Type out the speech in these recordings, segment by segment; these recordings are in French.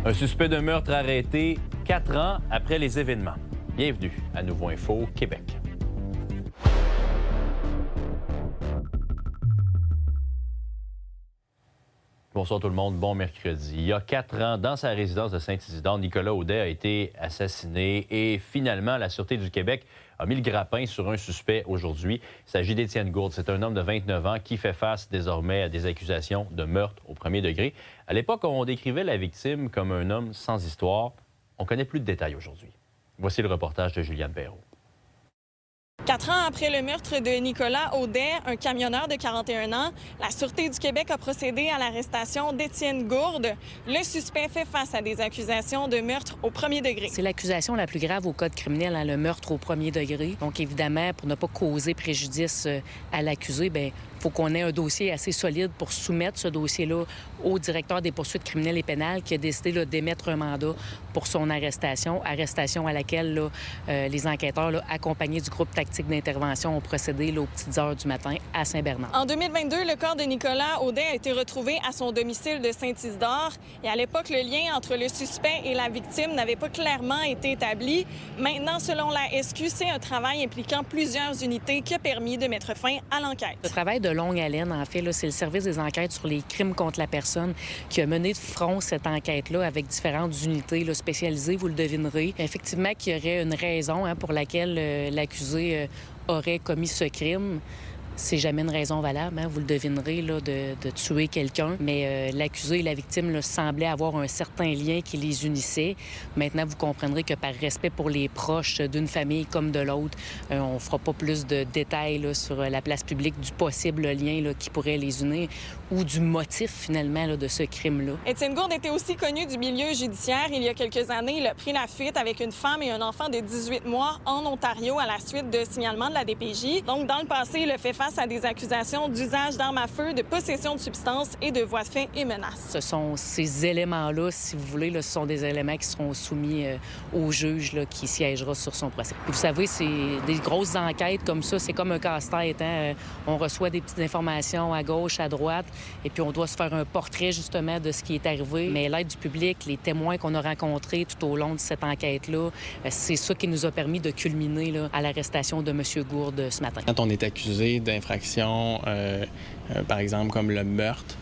Un suspect de meurtre arrêté 4 ans après les événements. Bienvenue à Nouveau Info Québec. Bonsoir tout le monde, bon mercredi. Il y a 4 ans, dans sa résidence de Saint-Isidore, Nicolas Audet a été assassiné et finalement, la Sûreté du Québec a mis le grappin sur un suspect aujourd'hui. Il s'agit d'Étienne Gourde. C'est un homme de 29 ans qui fait face désormais à des accusations de meurtre au premier degré. À l'époque, on décrivait la victime comme un homme sans histoire. On connaît plus de détails aujourd'hui. Voici le reportage de Juliane Perrault. 4 ans après le meurtre de Nicolas Audet, un camionneur de 41 ans, la Sûreté du Québec a procédé à l'arrestation d'Étienne Gourde. Le suspect fait face à des accusations de meurtre au premier degré. C'est l'accusation la plus grave au code criminel, le meurtre au premier degré. Donc, évidemment, pour ne pas causer préjudice à l'accusé, il faut qu'on ait un dossier assez solide pour soumettre ce dossier-là au directeur des poursuites criminelles et pénales qui a décidé d'émettre un mandat pour son arrestation à laquelle les enquêteurs, accompagnés du groupe tactique d'intervention, ont procédé aux petites heures du matin à Saint-Bernard. En 2022, le corps de Nicolas Audet a été retrouvé à son domicile de Saint-Isidore. Et à l'époque, le lien entre le suspect et la victime n'avait pas clairement été établi. Maintenant, selon la SQ, c'est un travail impliquant plusieurs unités qui a permis de mettre fin à l'enquête. Le travail de longue haleine, en fait, c'est le service des enquêtes sur les crimes contre la personne qui a mené de front cette enquête-là avec différentes unités spécialisées, vous le devinerez. Effectivement, qu'il y aurait une raison pour laquelle l'accusé aurait commis ce crime. C'est jamais une raison valable, vous le devinerez, de tuer quelqu'un. Mais l'accusé et la victime semblaient avoir un certain lien qui les unissait. Maintenant, vous comprendrez que par respect pour les proches d'une famille comme de l'autre, on ne fera pas plus de détails sur la place publique du possible lien qui pourrait les unir ou du motif, finalement, de ce crime-là. Étienne Gourde était aussi connu du milieu judiciaire. Il y a quelques années, il a pris la fuite avec une femme et un enfant de 18 mois en Ontario à la suite de signalements de la DPJ. Donc, dans le passé, il a fait face à des accusations d'usage d'armes à feu, de possession de substances et de voies de fait et menaces. Ce sont ces éléments-là, si vous voulez, ce sont des éléments qui seront soumis au juge qui siégera sur son procès. Et vous savez, c'est des grosses enquêtes comme ça, c'est comme un casse-tête. On reçoit des petites informations à gauche, à droite, et puis on doit se faire un portrait, justement, de ce qui est arrivé. Mais l'aide du public, les témoins qu'on a rencontrés tout au long de cette enquête-là, c'est ça qui nous a permis de culminer à l'arrestation de M. Gourde ce matin. Quand on est accusé d'infractions, par exemple comme le meurtre,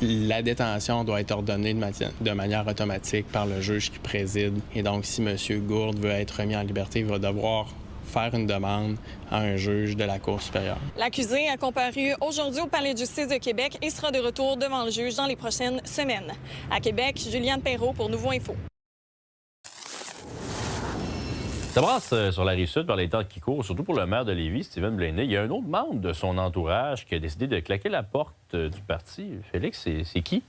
la détention doit être ordonnée de manière automatique par le juge qui préside. Et donc, si M. Gourde veut être remis en liberté, il va devoir faire une demande à un juge de la Cour supérieure. L'accusé a comparu aujourd'hui au Palais de justice de Québec et sera de retour devant le juge dans les prochaines semaines. À Québec, Juliane Perrault pour Nouveau Info. Ça brasse sur la Rive-Sud par les temps qui courent, surtout pour le maire de Lévis, Stephen Blaney. Il y a un autre membre de son entourage qui a décidé de claquer la porte du parti. Félix, c'est qui?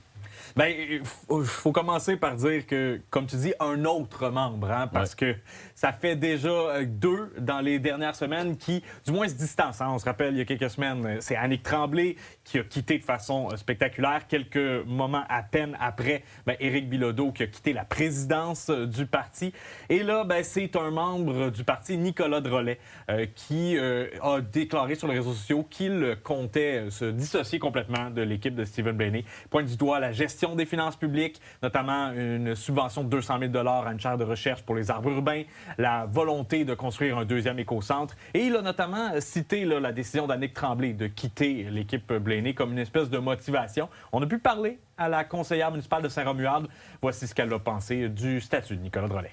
Bien, il faut commencer par dire que, comme tu dis, un autre membre, parce que ça fait déjà 2 dans les dernières semaines qui, du moins, se distancent. On se rappelle, il y a quelques semaines, c'est Annick Tremblay qui a quitté de façon spectaculaire. Quelques moments à peine après, Éric Bilodeau qui a quitté la présidence du parti. Et là, c'est un membre du parti, Nicolas Drolet, qui a déclaré sur les réseaux sociaux qu'il comptait se dissocier complètement de l'équipe de Stephen Blaney. Pointe du doigt la gestion des finances publiques, notamment une subvention de 200 000 $ à une chaire de recherche pour les arbres urbains, la volonté de construire un deuxième écocentre. Et il a notamment cité la décision d'Annick Tremblay de quitter l'équipe Blaney comme une espèce de motivation. On a pu parler à la conseillère municipale de Saint-Romuald. Voici ce qu'elle a pensé du statut de Nicolas Drolet.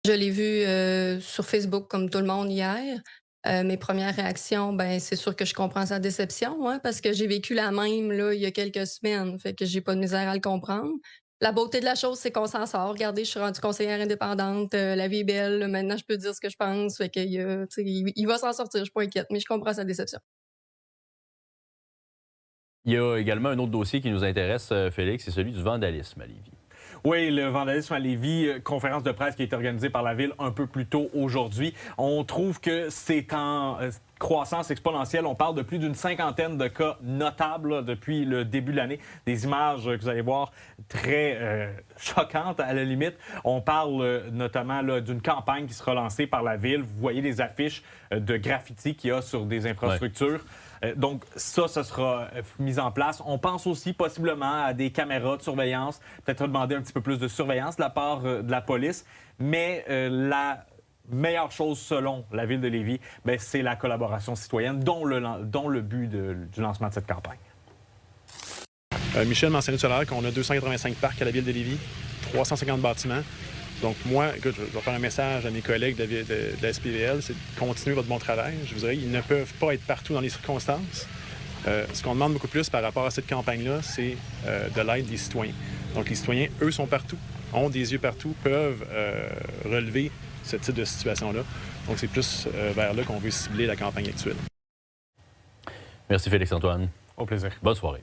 Je l'ai vu sur Facebook comme tout le monde hier. Mes premières réactions, c'est sûr que je comprends sa déception, parce que j'ai vécu la même il y a quelques semaines, fait que j'ai pas de misère à le comprendre. La beauté de la chose, c'est qu'on s'en sort. Regardez, je suis rendue conseillère indépendante, la vie est belle, maintenant je peux dire ce que je pense, fait que il va s'en sortir, je suis pas inquiète, mais je comprends sa déception. Il y a également un autre dossier qui nous intéresse, Félix, c'est celui du vandalisme à Lévis. Oui, le vandalisme à Lévis, conférence de presse qui a été organisée par la Ville un peu plus tôt aujourd'hui. On trouve que c'est en croissance exponentielle. On parle de plus d'une 50aine de cas notables depuis le début de l'année. Des images que vous allez voir très choquantes à la limite. On parle notamment d'une campagne qui sera lancée par la Ville. Vous voyez les affiches de graffiti qu'il y a sur des infrastructures. Donc ça sera mis en place. On pense aussi possiblement à des caméras de surveillance, peut-être demander un petit peu plus de surveillance de la part de la police, mais la meilleure chose selon la Ville de Lévis, c'est la collaboration citoyenne, dont le but du lancement de cette campagne. Michel mentionnait tout à l'heure qu'on a 285 parcs à la Ville de Lévis, 350 bâtiments. Donc moi, écoute, je vais faire un message à mes collègues de la SPVL, c'est de continuer votre bon travail. Je vous dirais, ils ne peuvent pas être partout dans les circonstances. Ce qu'on demande beaucoup plus par rapport à cette campagne-là, c'est de l'aide des citoyens. Donc les citoyens, eux, sont partout, ont des yeux partout, peuvent relever ce type de situation-là. Donc c'est plus vers là qu'on veut cibler la campagne actuelle. Merci Félix-Antoine. Au plaisir. Bonne soirée.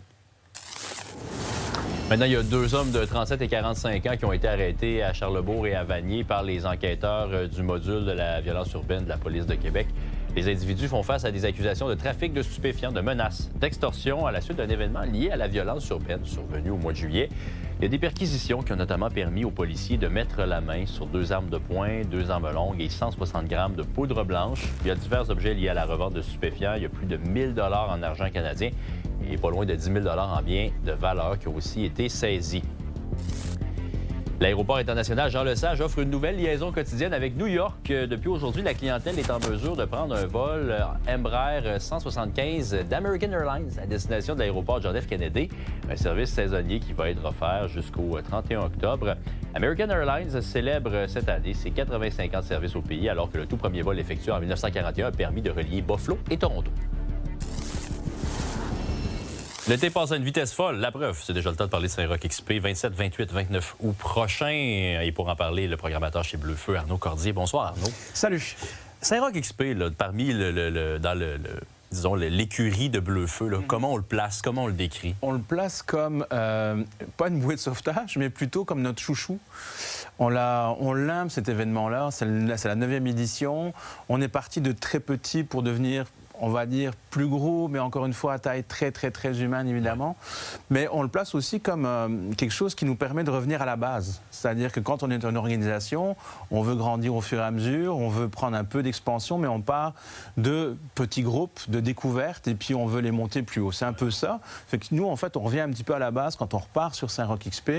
Maintenant, il y a 2 hommes de 37 et 45 ans qui ont été arrêtés à Charlesbourg et à Vanier par les enquêteurs du module de la violence urbaine de la police de Québec. Les individus font face à des accusations de trafic de stupéfiants, de menaces, d'extorsion à la suite d'un événement lié à la violence urbaine survenu au mois de juillet. Il y a des perquisitions qui ont notamment permis aux policiers de mettre la main sur 2 armes de poing, 2 armes longues et 160 grammes de poudre blanche. Il y a divers objets liés à la revente de stupéfiants. Il y a plus de 1 000 $ en argent canadien et pas loin de 10 000 $ en biens de valeur qui ont aussi été saisis. L'aéroport international Jean-Lesage offre une nouvelle liaison quotidienne avec New York. Depuis aujourd'hui, la clientèle est en mesure de prendre un vol Embraer 175 d'American Airlines à destination de l'aéroport John F. Kennedy, un service saisonnier qui va être offert jusqu'au 31 octobre. American Airlines célèbre cette année ses 85 ans de service au pays, alors que le tout premier vol effectué en 1941 a permis de relier Buffalo et Toronto. L'été passe à une vitesse folle. La preuve, c'est déjà le temps de parler de Saint-Roch XP, 27, 28, 29 août prochain. Et pour en parler, le programmateur chez Bleu-Feu, Arnaud Cordier. Bonsoir, Arnaud. Salut. Saint-Roch XP, là, parmi disons, l'écurie de Bleu-Feu, comment on le place, comment on le décrit? On le place comme, pas une bouée de sauvetage, mais plutôt comme notre chouchou. On l'aime, cet événement-là. C'est la 9e édition. On est parti de très petit pour devenir, on va dire, plus gros, mais encore une fois à taille très, très, très humaine, évidemment. Mais on le place aussi comme quelque chose qui nous permet de revenir à la base. C'est-à-dire que quand on est une organisation, on veut grandir au fur et à mesure, on veut prendre un peu d'expansion, mais on part de petits groupes, de découvertes, et puis on veut les monter plus haut. C'est un peu ça. Fait que nous, en fait, on revient un petit peu à la base quand on repart sur Saint-Roch XP.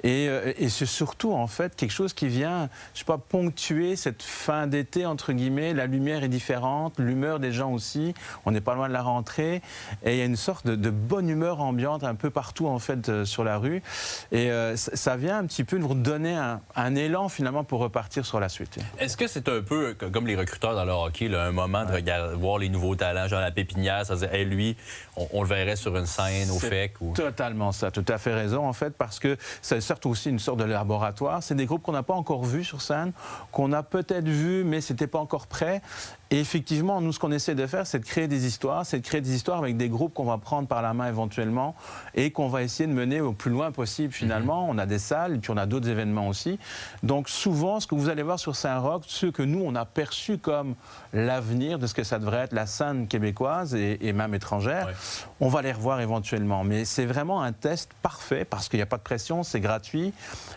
Et c'est surtout, en fait, quelque chose qui vient, je sais pas, ponctuer cette fin d'été, entre guillemets. La lumière est différente, l'humeur des gens aussi. On n'est pas loin de la rentrée. Et il y a une sorte de bonne humeur ambiante un peu partout, en fait, sur la rue. Et ça vient un petit peu nous donner un élan, finalement, pour repartir sur la suite. Est-ce que c'est un peu comme les recruteurs dans le hockey, là, un moment de regarder, voir les nouveaux talents, genre la pépinière, ça veut dire, hey, lui, on le verrait sur une scène au FEC? Ou... Totalement ça, tout à fait raison, en fait, parce que c'est certes aussi une sorte de laboratoire. C'est des groupes qu'on n'a pas encore vus sur scène, qu'on a peut-être vus, mais c'était pas encore prêt. Et effectivement, nous, ce qu'on essaie de faire, c'est de créer des histoires, avec des groupes qu'on va prendre par la main éventuellement et qu'on va essayer de mener au plus loin possible, finalement. On a des salles, et puis on a d'autres événements aussi. Donc souvent, ce que vous allez voir sur Saint-Roch, ce que nous, on a perçu comme l'avenir de ce que ça devrait être la scène québécoise et même étrangère, on va les revoir éventuellement. Mais c'est vraiment un test parfait parce qu'il n'y a pas de pression, c'est gratuit.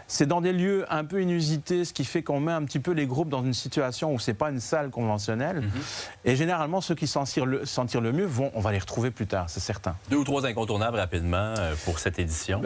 C'est dans des lieux un peu inusités, ce qui fait qu'on met un petit peu les groupes dans une situation où c'est pas une salle conventionnelle. Et généralement, ceux qui s'en tirent le mieux, on va les retrouver plus tard, c'est certain. 2 ou 3 incontournables rapidement pour cette édition.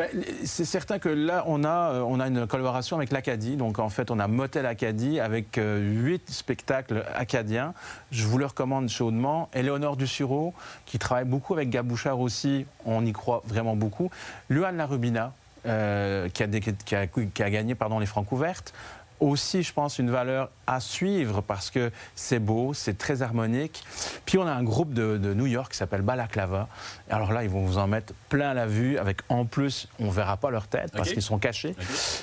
C'est certain que là, on a une collaboration avec l'Acadie. Donc en fait, on a Motel Acadie avec 8 spectacles acadiens. Je vous le recommande chaudement. Éléonore Dusureau, qui travaille beaucoup avec Gab Bouchard aussi, on y croit vraiment beaucoup. Luan Larubina, qui a gagné les Francouvertes. Aussi, je pense, une valeur à suivre parce que c'est beau, c'est très harmonique. Puis on a un groupe de New York qui s'appelle Balaclava. Alors là, ils vont vous en mettre plein la vue. Avec, en plus, on ne verra pas leur tête parce qu'ils sont cachés.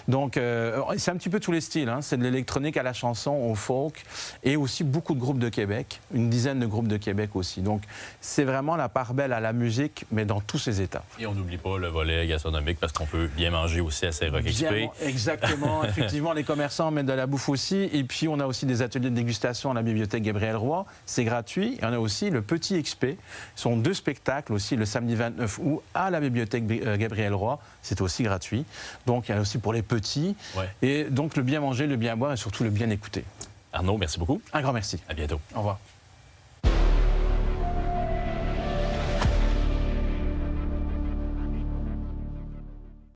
Donc, c'est un petit peu tous les styles. Hein. C'est de l'électronique à la chanson, au folk. Et aussi beaucoup de groupes de Québec. Une dizaine de groupes de Québec aussi. Donc, c'est vraiment la part belle à la musique, mais dans tous ses états. Et on n'oublie pas le volet gastronomique parce qu'on peut bien manger aussi à Saint-Roch XP. Exactement. Effectivement, les commerçants mettent de la bouffe aussi. Et puis, on a aussi des ateliers de dégustation à la bibliothèque Gabriel Roy. C'est gratuit. Et on a aussi le Petit XP. Ce sont 2 spectacles aussi le samedi 29 août à la bibliothèque Gabriel Roy. C'est aussi gratuit. Donc, il y a aussi pour les petits. Et donc, le bien manger, le bien boire et surtout le bien écouter. Arnaud, merci beaucoup. Un grand merci. À bientôt. Au revoir.